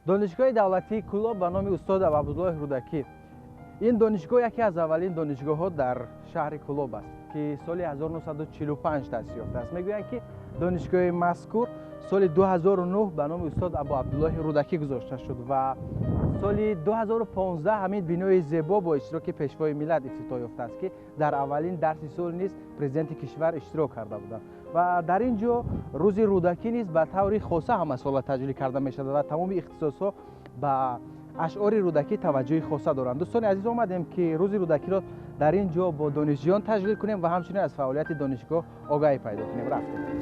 دانشگاه دولتی کلاب به نام استاد عبدالله رودکی. این دانشگاه یکی از اولین دانشگاه‌ها در شهر کلاب است که سال 1945 تأسیس یافته است. میگویند که دانشگاه مذکور سال 2009 به نام استاد ابو عبدالله رودکی گذاشته شد و سال 2015 همین بینای زیبا با اشتراک پیشوای ملت افتتاح یافته است که در اولین درس سال نیز پرزیدنت کشور اشتراک کرده بودند و در اینجا روز رودکی نیز به طور خاصه هم سال تجلیل کرده می شود و تمام اختصاص‌ها به اشعار رودکی توجه خاصه دارند. دوستان عزیز آمدیم که روز رودکی را در اینجا با دانشجویان تجلیل کنیم و همچنین از فعالیت دانشگاه آگاهی پیدا کنیم. رفتیم.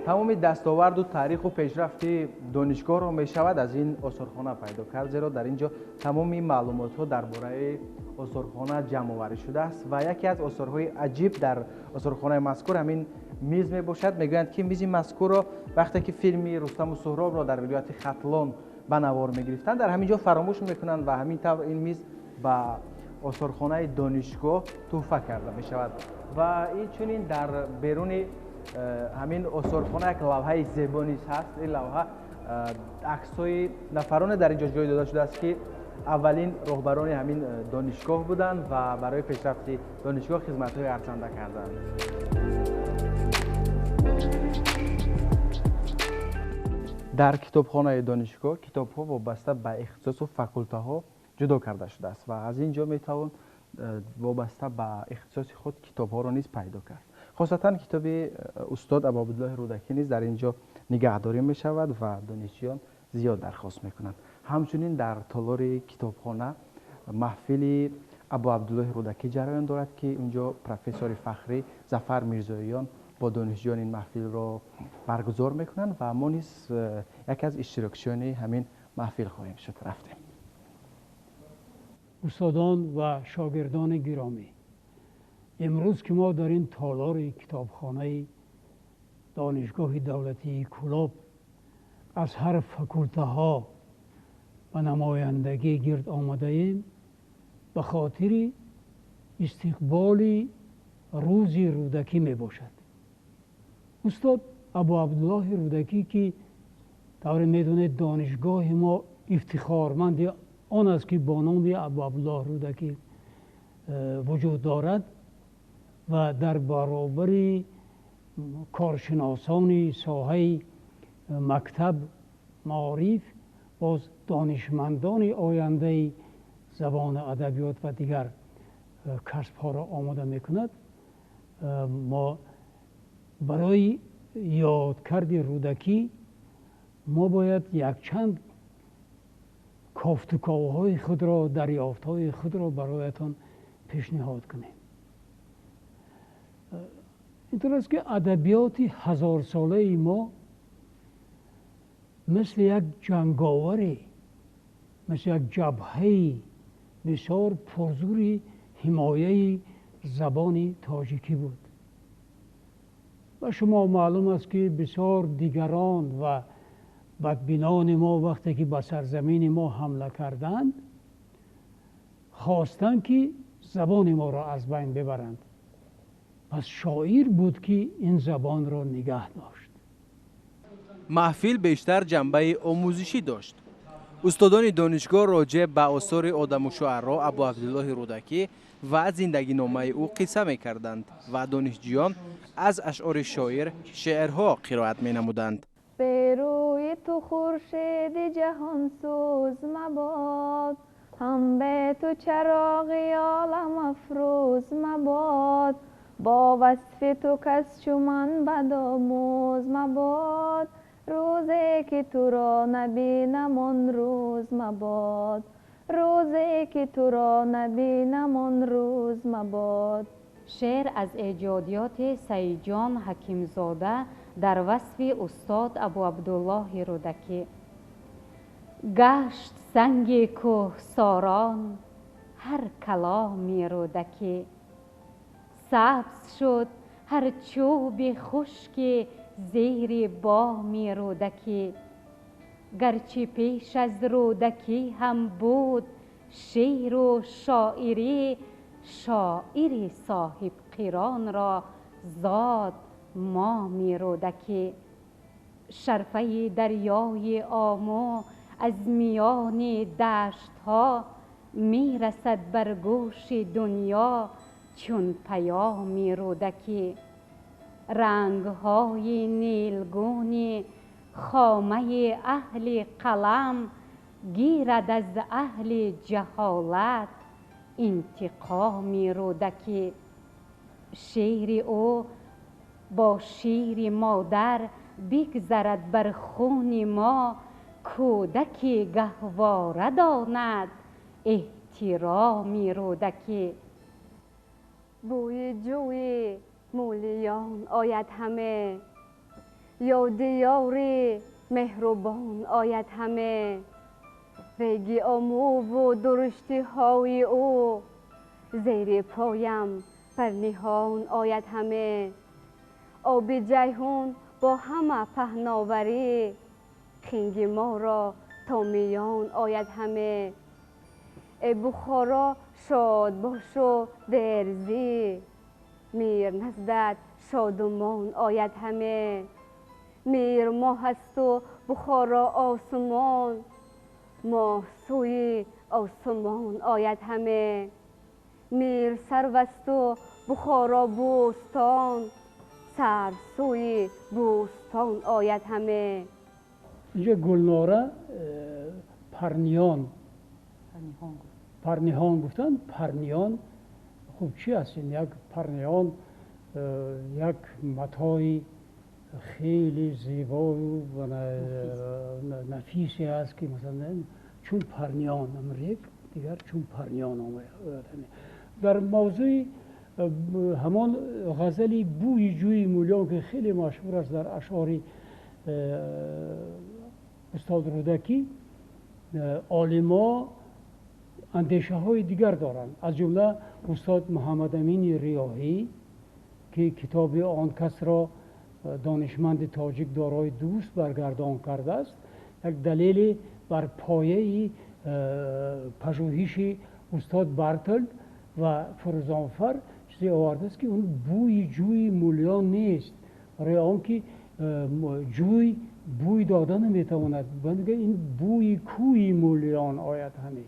تمام دستاورد و تاریخ و پیشرفت دانشگاه را می شود از این آثارخانه پیدا کرد، زیرا در اینجا تمام معلومات ها درباره آثارخانه جمع آوری شده است و یکی از آثارهای عجیب در آثارخانه مذکور همین میز می باشد. میگویند که میز مذکور را وقتی که فیلم رستم و سهراب را در ولایت ختلان به نوار می گرفتند در همینجا فراموش میکنند و همین طور این میز به آثارخانه دانشگاه تحفه کرده می شود و این چنین در بیرون همین آثارخانه یک لوحه زیبا نیز هست. این لوحه عکس‌های نفران در اینجا جای داده شده است که اولین رهبران همین دانشگاه بودند و برای پیشرفت دانشگاه خدمت‌های ارزنده کردند. در کتابخانه دانشگاه کتاب‌ها وابسته به اختصاص و فاکولته‌ها جدا کرده شده است و از اینجا می‌توان وابسته به اختصاص خود کتاب‌ها را نیز پیدا کرد. خاصتا کتاب استاد ابو عبدالله رودکی نیز در اینجا نگهداری می شود و دانشجویان زیاد درخواست می کنند. همچنین در تالار کتابخانه محفل ابو عبدالله رودکی جریان دارد که اینجا پروفسور فخری ظفر میرزاییان با دانشجویان این محفل را برگزار می کنند و ما نیز یکی از اشتراکچیان همین محفل خواهیم شد. رفتیم. استادان و شاگردان گرامی، امروز که ما در این تالار کتابخانه دانشگاه دولتی کلاب از هر فاکولته ها و نمایندگی گرد آمده ایم به خاطر استقبال روز رودکی می باشد. استاد ابو عبدالله رودکی که طور میدونید دانشگاه ما افتخارمند آن است که با نام ابو عبدالله رودکی وجود دارد و در برابر کارشناسان ساحه مکتب معارف باز دانشمندان آینده زبان ادبیات و دیگر کسب‌ها را آماده می‌کند. ما برای یادکرد رودکی ما باید یک چند کافتوکاوهای خود را، دریافت‌های خود را برایتان پیشنهاد کنیم. اینطور است که ادبیات هزار ساله ما مثل یک جنگاوری، مثل یک جبهه بسیار پرزور حمایه زبان تاجیکی بود و شما معلوم است که بسیار دیگران و بدبینان ما وقتی که به سرزمین ما حمله کردند خواستند که زبان ما را از بین ببرند. پس شاعر بود که این زبان را نگه داشت. محفل بیشتر جنبه آموزشی داشت. استادان دانشگاه راجع به آثار آدم و شعرا ابو عبدالله رودکی و زندگی نامه او قصه می کردند و دانشجویان از اشعار شاعر شعرها قرائت می نمودند. به روی تو خورشید جهان سوز مباد، هم به تو چراغ عالم افروز مباد، با وصف تو کس چو من بدآموز مباد، روزی که تو را نبینم آن روز مباد، روزی که تو را نبینم آن روز مباد. شعر از ایجادیات سعید جان حکیمزاده در وصف استاد ابو عبدالله رودکی. گشت سنگ کوهساران هر کلام رودکی، سبز شد هر چوب خشک زیر بام رودکی. گرچه پیش از رودکی هم بود شعر و شاعری، شاعری صاحب قران را زاد مام رودکی. شرفه دریای آمو از میان دشت ها می رسد بر گوش دنیا چون پیام رودکی. رنگ های نیلگون خامه اهل قلم گیرد از اهل جهالت انتقام رودکی. شعر او با شیر مادر بگذرد بر خون ما، کودکی گهواره داند احترام رودکی. بوی جوی مولیان آید همه، یاد یاری مهربان آید همه. ریگ آمو و درشتی های او زیر پایم پرنهان آید همه. آب جیهون با همه پهناوری خنگ ما را تا میان آید همه. ای بخارا شاد باش و درزی، میر نزدت شادمان آید همه. میر ماه هست و بخارا آسمان، ماه سوی آسمان آید همه. میر سرو است و بخارا بوستان، سر سوی بوستان آید همه. اینجا گلناره پرنیهان گفتن. پرنیان خوب چی هست؟ یک پرنیان یک متای خیلی زیبا و نفیسی است که مثلا چون پرنیان یک دیگر چون پرنیان آمده. در موضوع همان غزلی بوی جوی مولیان که خیلی مشهور است در اشعار استاد رودکی، عالما اندیشه های دیگر دارند. از جمله استاد محمد امین ریاحی که کتاب آن کس را دانشمند تاجیک دارای دوست برگردان کرده است، یک دلیل بر پایه پژوهش استاد برتلد و فروزانفر چیزی آورده است که اون بوی جوی مولیان نیست، برای آنکه جوی بوی دادن نمیتواند، بلکه این بوی کوی مولیان آید همه.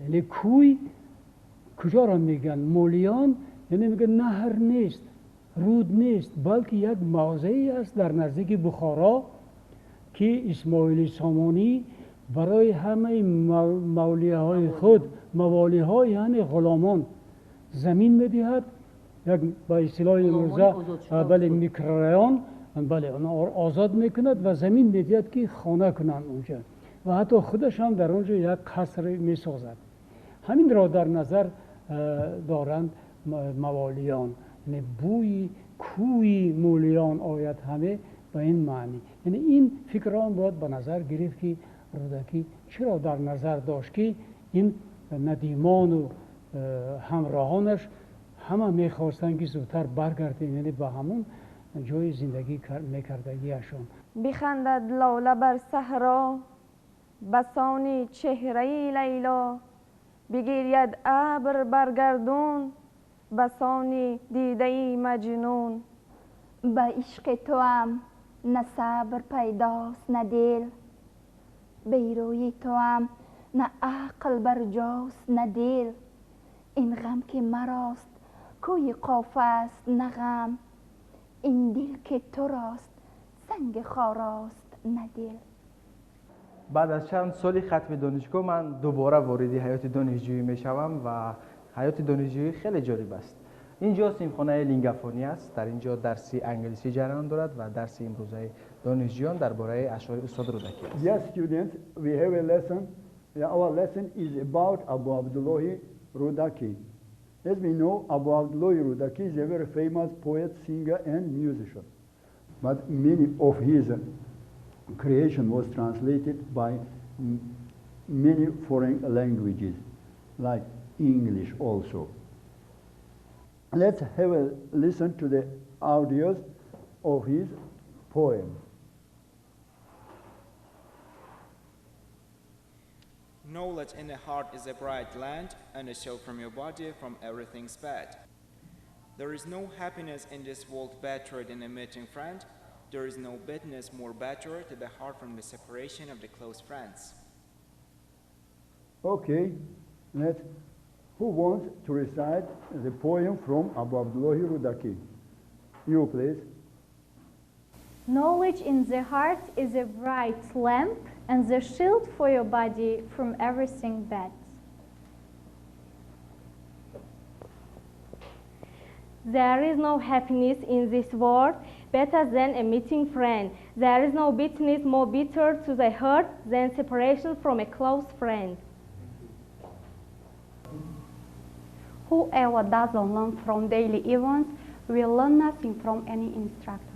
یعنی کوی کجا را میگن؟ مولیان یعنی میگن نهر نیست، رود نیست، بلکه یک موضعی است در نزدیک بخارا که اسماعیل سامانی برای همه مولیه های خود، موالیه های یعنی غلامان زمین میدهد، یک به اصطلاح امروزه بله میکرایان، بله آزاد میکند و زمین میدهد که خانه کنند اونجا و حتی خودش هم در اونجا یک قصر میسازد. همین را در نظر دارند موالیان، یعنی بوی کوی مولیان آید همه به این معنی. یعنی این فکران باید به نظر گرفت که رودکی چرا در نظر داشت که این ندیمان و همراهانش همه میخواستن که زودتر برگردن، یعنی به همون جای زندگی میکردگیشون. بخندد لاله بر صحرا بسانی چهره لیلا، بگیرید ابر برگردون بسانی دیده مجنون. به عشق تو هم نه صبر پیداست نه دل، به روی تو هم نه عقل برجاست نه دل. این غم که مراست کوی قاف است نه غم، این دل که تو راست سنگ خاراست نه دل. بعد از چند سالی ختم دانشگاه من دوباره وارد حیات دانشجویی میشوم و حیات دانشجویی خیلی جالب است. اینجا سیمخانه لینگافونی است. در اینجا درسی انگلیسی جریان دارد و درس امروزه دانشجویان درباره اشعار استاد رودکی است. Yes, students, we have a lesson. Our lesson is about Abu Abdullah Rudaki. As we know, Abu Abdullah Rudaki is a very famous poet, singer, and musician. But many of his creation was translated by many foreign languages, like English also. Let's have a listen to the audios of his poem. Knowledge in the heart is a bright land, and a show from your body from everything's bad. There is no happiness in this world better than a meeting friend. There is no bitterness more bitter to the heart from the separation of the close friends. Okay, who wants to recite the poem from Abu Abdullahi Rudaki? You, please. Knowledge in the heart is a bright lamp and the shield for your body from everything bad. There is no happiness in this world better than a meeting friend. There is no bitterness more bitter to the heart than separation from a close friend. Whoever doesn't learn from daily events will learn nothing from any instructor.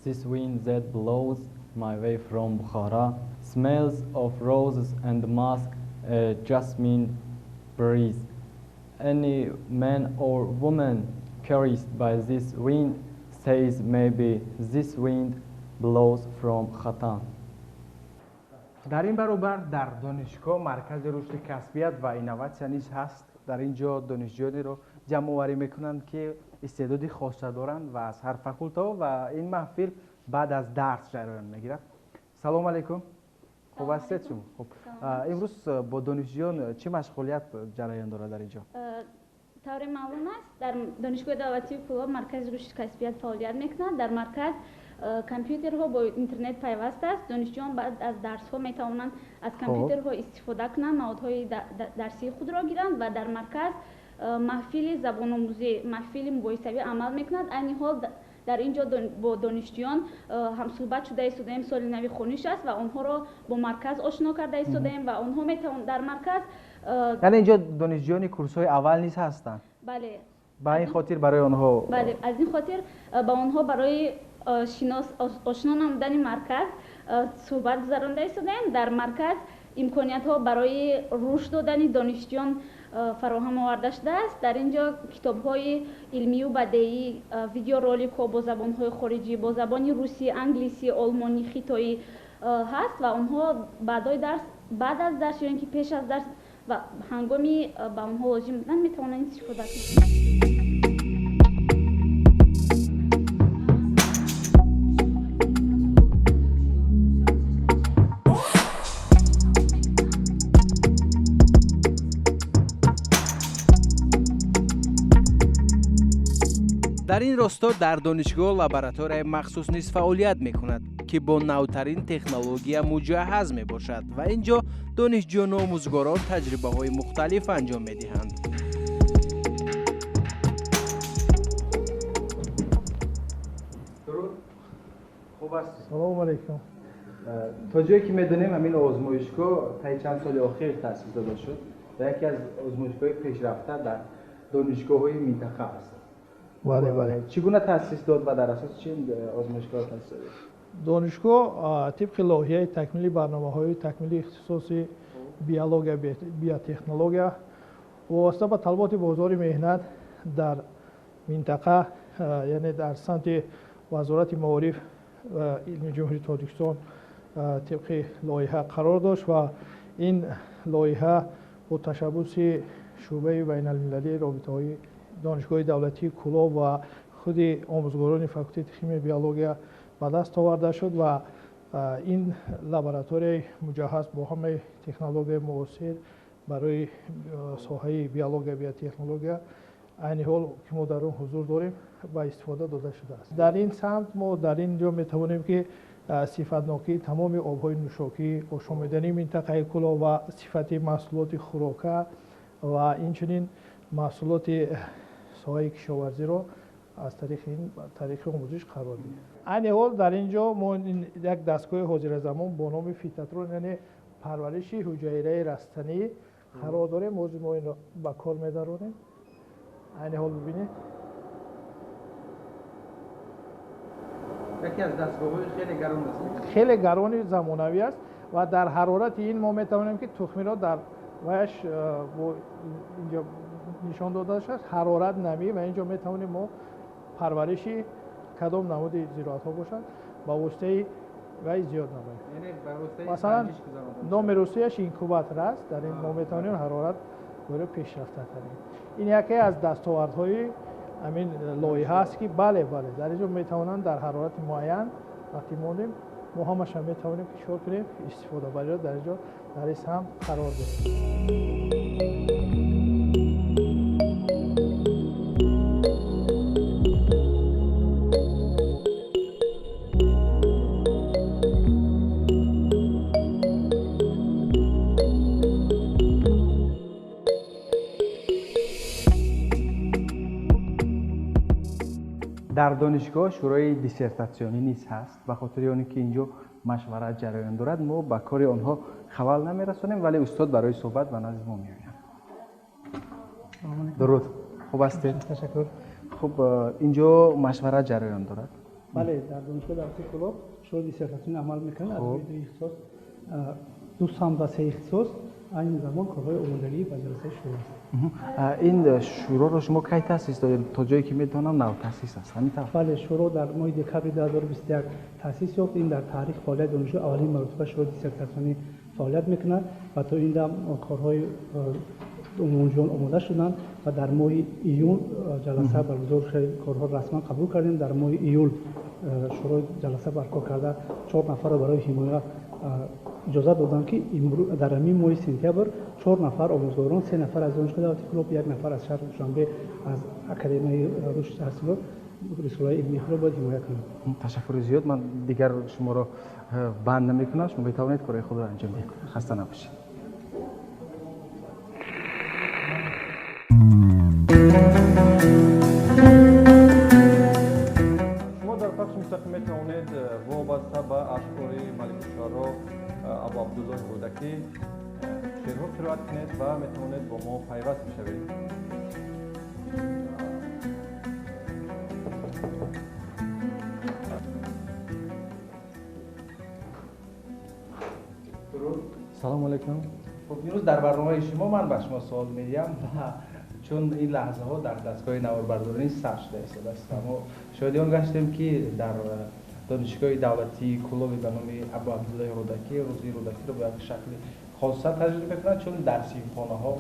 This wind that blows my way from Bukhara smells of roses and musk, jasmine breeze. Any man or woman carried by this wind says maybe this wind blows from Khatan. در این برابر در دانشگاه مرکز رشد کسبیت و اینوواسیون نیز هست. در اینجا دانشجویانی رو جمع آوری میکنند که استعدادی خاصه دارند و از هر فاکولته و این محفل بعد از درس جریان میگیرد. سلام علیکم. خوب هستید شما؟ خب امروز با دانشجویان چه مشغولیت جریان داره در اینجا؟ طور معلوم است در دانشگاه دعوتی پولاب مرکز رشد کسبیت فعالیت میکند. در مرکز کامپیوترها با اینترنت پیوست است. دانشجویان بعد از درس ها می توانند از کامپیوترها استفاده کنند، موادهای درسی خود را گیرند و در مرکز محفل زبان آموزی، محفل مباحثه‌ای عمل میکند. این حال در اینجا با دانشجویان هم صحبت شده ایستادیم، سال نوی خوانش است و آنها را با مرکز آشنا کرده ایستادیم و آنها می توانند در مرکز یعنی اینجا دانشجویان کورس‌های اول نیست هستند. بله. با این خاطر برای آنها بله، از این خاطر با آنها برای آشنا نمودن مرکز صحبت گذرانده ایستادیم. در مرکز امکانیت ها برای رشد دادن دانشجویان فراهم آورده شده است. در اینجا کتاب های علمی و بدیهی، ویدیو رولیک ها با زبان های خارجی، با زبان روسی، انگلیسی، آلمانی، خیتایی هست و آنها بعد از درس یا اینکه پیش از درس و هنگامی با آنها لازم بودن می توانند استفاده کنند. در این راستا در دانشگاه لابراتوری مخصوص نیز فعالیت میکند که با نوترین تکنولوژی مجهز می باشد و اینجا دانشجویان و آموزگاران تجربه های مختلف انجام میدهند. درود. خوب است. سلام علیکم. تا جایی که میدونیم همین آزمایشگاه تا چند سال اخیر تأسیس داده شد و یکی از آزمایشگاه پیشرفته در دانشگاه‌های منطقه است. بله. چگونه تأسیس داد و در اساس چه آزمایشگاه تأسیس داد؟ دانشگاه طبق لایحه تکمیلی برنامه‌های تکمیلی اختصاصی بیولوژی بیوتکنولوژی وابسته به طلبات بازار مهنت در منطقه یعنی در سمت وزارت معارف علمی جمهوری تاجیکستان طبق لایحه قرار داشت و این لایحه با تشبث شعبه بین المللی رابطه‌های دانشگاه دولتی کلاب و خود آموزگاران فاکولته شیمی بیولوژی به دست آورده شد و این لابراتوری مجهز با همه تکنولوژی معاصر برای ساحه بیولوژی و بیوتکنولوژی عین حال که ما در اون حضور داریم و استفاده داده شده است. در این سمت ما در اینجا می توانیم که صفتناکی تمام آبهای نوشاکی، آشامیدنی منطقه کلاب و صفت محصولات خوراکه و اینچنین محصولات ساحه کشاورزی را از طریق این طریق آموزش قرار میدیم. عین حال در اینجا ما یک دستگاه حاضر زمان با نام فیتاترون یعنی پرورش حجیره رستنی قرار داریم. ما این را به کار می‌داریم. عین حال ببینید یکی از دستگاه‌های خیلی گران است. خیلی گران زمانوی است و در حرارت این ما می‌توانیم که تخمی را در ویش با اینجا نشان داده است حرارت، نمی و اینجا می توانیم ما پرورشی کدام نمود زراعت ها باشد با واسطه وی زیاد نماید. مثلا نام روسیش اینکوباتور است. در این ما می توانیم حرارت برای پیشرفته کنیم. این یکی از دستاوردهای همین لایحه است که بله در اینجا می توانند در حرارت معین وقتی ماندیم ما همش هم می توانیم فشار کنیم استفاده برای در اینجا در این هم قرار بدیم. در دانشگاه شورای دیسرتاسیونی نیز هست. به خاطر اونی که اینجا مشورت جریان دارد ما به کار آنها خلل نمیرسونیم، ولی استاد برای صحبت به نزد ما میآیند. درود، خوب هستید؟ تشکر. خب اینجا مشورت جریان دارد؟ بله، در دانشگاه در کلاب شورای دیسرتاسیونی عمل میکنه. از روی اختصاص دو سهم و سه اختصاص این زمان کارهای عموداری و جلسه شورا است. این شورا رو شما کی تأسیس دادید؟ تا جایی که میدونم نو تأسیس است. همینطور؟ بله، شورا در ماه دکامبر 2021 تأسیس یافت. این در تاریخ فعالیت دانشجو اولین مرتبه شورای دیسرتاسیونی فعالیت میکنه و تا این دم کارهای عمومیان آماده شدن و در ماه ایون جلسه برگزار شد. کارها رسما قبول کردیم. در ماه ایول شورا جلسه برگزار کرده 4 نفر برای حمایت اجازه دادن که در همین ماه سپتامبر 4 نفر آموزگاران، 3 نفر از دانشگاه دولتی کلوب، 1 نفر از شهر دوشنبه از اکادمی رشد تحصیلات رسولای علمی را باید حمایت کنیم. تشکر زیاد. من دیگر شما را بند نمیکنم. شما بتوانید کارهای خود را انجام بدید. خسته نباشید. شما در بخش مستقیم میتوانید وابسته به اشعار ملک الشعرا ابو عبدالله رودکی شعرها قرائت کنید و میتوانید با ما پیوست بشوید. سلام علیکم. خب امروز در برنامه شما من به شما سوال میدیم چون این لحظه ها در دستگاه نواربرداری ثبت شده است. اما شاهدان گشتیم که در دانشگاه دولتی کلوبی به نام ابو عبدالله رودکی روزی رودکی رو به شکل خاص تجربه میکنند، چون درسی خانه ها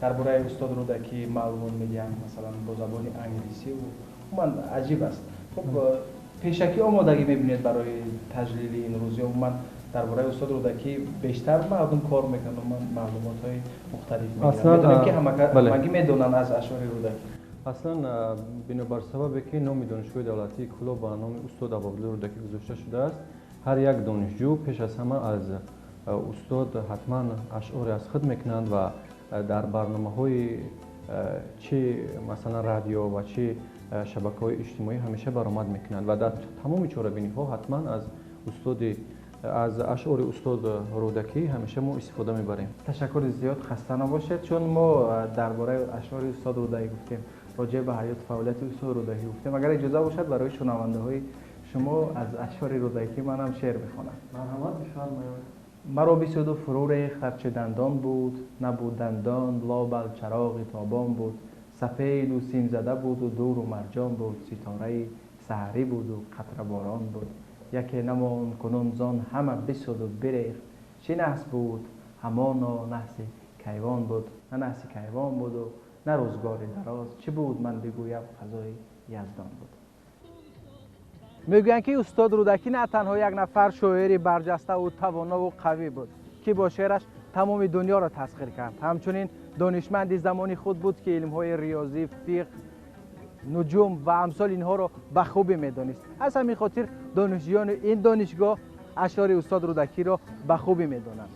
درباره استاد رودکی معلومات میدن، مثلا با زبان انگلیسی و من عجیب است. خب پیشکی آمادگی میبینید برای تجلیل این روزی؟ من درباره استاد رودکی بیشتر مردم کار میکنن، من معلومات های مختلف میگیرم. میدونم که همگی میدونن از اشعار رودکی. اصلا بنابر سببی که نام دانشگاه دولتی کلوب با نام استاد ابو عبدالله رودکی گذاشته شده است، هر یک دانشجو پیش از همه از استاد حتما اشعار از خود میکنند و در برنامه‌های چه مثلا رادیو و چه شبکه‌های اجتماعی همیشه برآمد میکنند و در تمام چاره‌بینی‌ها حتما از اشعار استاد رودکی همیشه ما استفاده میبریم. تشکر زیاد، خسته نباشید. چون ما درباره اشعار استاد رودکی گفتیم، راجع به حیات فعالیت استاد رودکی گفتیم، اگر اجازه باشد برای شنونده های شما از اشعار رودکی من هم شعر بخوانم. مرحمت بفرمایید. مرا 22 فرو ریخت هرچه دندان بود، نبود دندان لابل چراغ تابان بود، سفید و سیم زده بود و دور و مرجان بود، ستاره سحری بود و قطره باران بود، یکی نمان کنون زان همه بسود و بریخت، چه نحس بود همانا نحس کیوان بود، نه نحس کیوان بود و نه روزگار دراز، چه بود من بگویم فضای یزدان بود. میگویند که استاد رودکی نه تنها یک نفر شاعری برجسته و توانا و قوی بود که با شعرش تمام دنیا را تسخیر کرد، همچنین دانشمندی زمانی خود بود که علم‌های ریاضی، فقه، نجوم و امثال اینها را به خوبی میدانست. از همین خاطر دانشجویان این دانشگاه اشعار استاد رودکی را به خوبی میدانند.